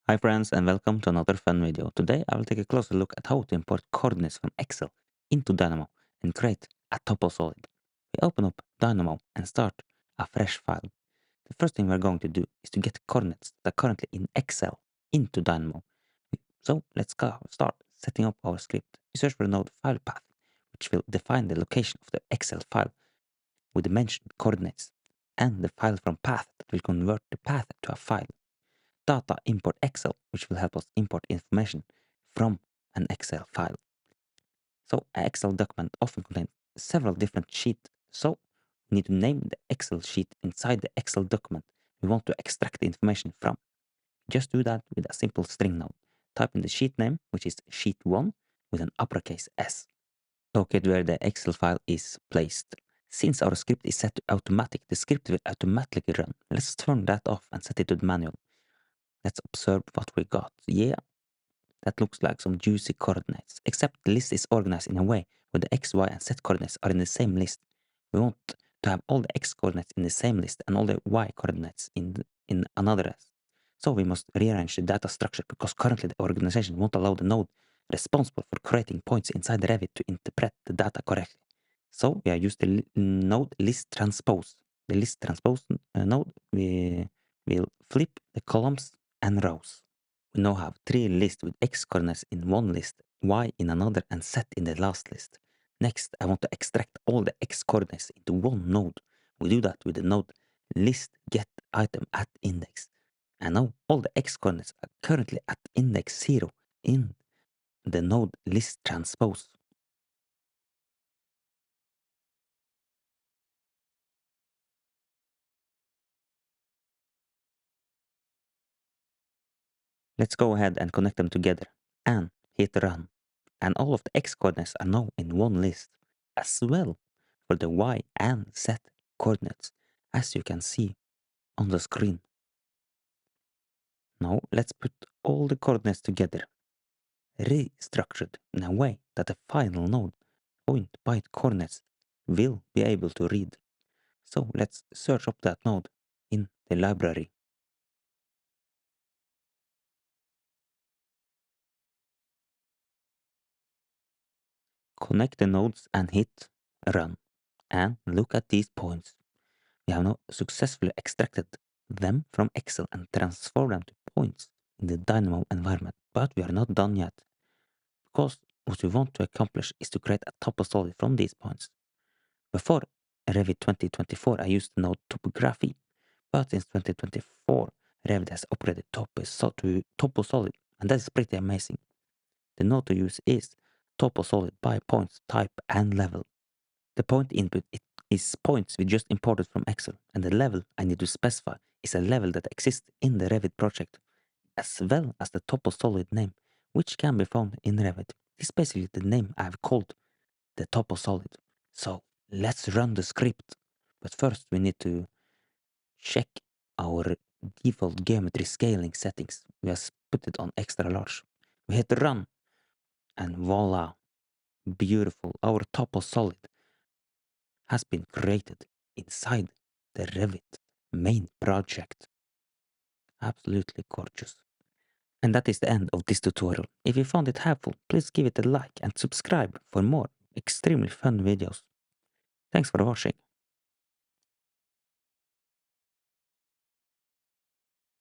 Hi friends and welcome to another fun video. Today I will take a closer look at how to import coordinates from Excel into Dynamo and create a toposolid. We open up Dynamo and start a fresh file. The first thing we're going to do is to get coordinates that are currently in Excel into Dynamo. So let's start setting up our script. We search for the node file path, which will define the location of the Excel file with the mentioned coordinates, and the file from path that will convert the path to a file. Data import Excel, which will help us import information from an Excel file. So an Excel document often contains several different sheets. So we need to name the Excel sheet inside the Excel document we want to extract the information from. Just do that with a simple string node. Type in the sheet name, which is sheet 1 with an uppercase S. Locate where the Excel file is placed. Since our script is set to automatic, the script will automatically run. Let's turn that off and set it to manual. Let's observe what we got. Yeah, that looks like some juicy coordinates, except the list is organized in a way where the x, y, and z coordinates are in the same list. We want to have all the x coordinates in the same list and all the y coordinates in another list. So we must rearrange the data structure because currently the organization won't allow the node responsible for creating points inside the Revit to interpret the data correctly. So we are used the node list transpose. The list transpose node we will flip the columns and rows. We now have three lists with x coordinates in one list, y in another, and z in the last list. Next, I want to extract all the x coordinates into one node. We do that with the node list get item at index. And now all the x coordinates are currently at index 0 in the node list transpose. Let's go ahead and connect them together and hit run. And all of the x coordinates are now in one list, as well for the y and z coordinates, as you can see on the screen. Now let's put all the coordinates together, restructured in a way that the final node point by coordinates will be able to read. So let's search up that node in the library. Connect the nodes and hit run. And look at these points. We have now successfully extracted them from Excel and transformed them to points in the Dynamo environment. But we are not done yet, because what we want to accomplish is to create a toposolid from these points. Before Revit 2024, I used the node topography, but since 2024, Revit has upgraded to toposolid, and that is pretty amazing. The node to use is toposolid by points, type, and level. The point input is points we just imported from Excel, and the level I need to specify is a level that exists in the Revit project, as well as the toposolid name, which can be found in Revit. This is basically the name I've called the toposolid. So let's run the script. But first we need to check our default geometry scaling settings. We have put it on extra large. We hit run, and voila, beautiful. Our toposolid has been created inside the Revit main project. Absolutely gorgeous. And that is the end of this tutorial. If you found it helpful, please give it a like and subscribe for more extremely fun videos. Thanks for watching.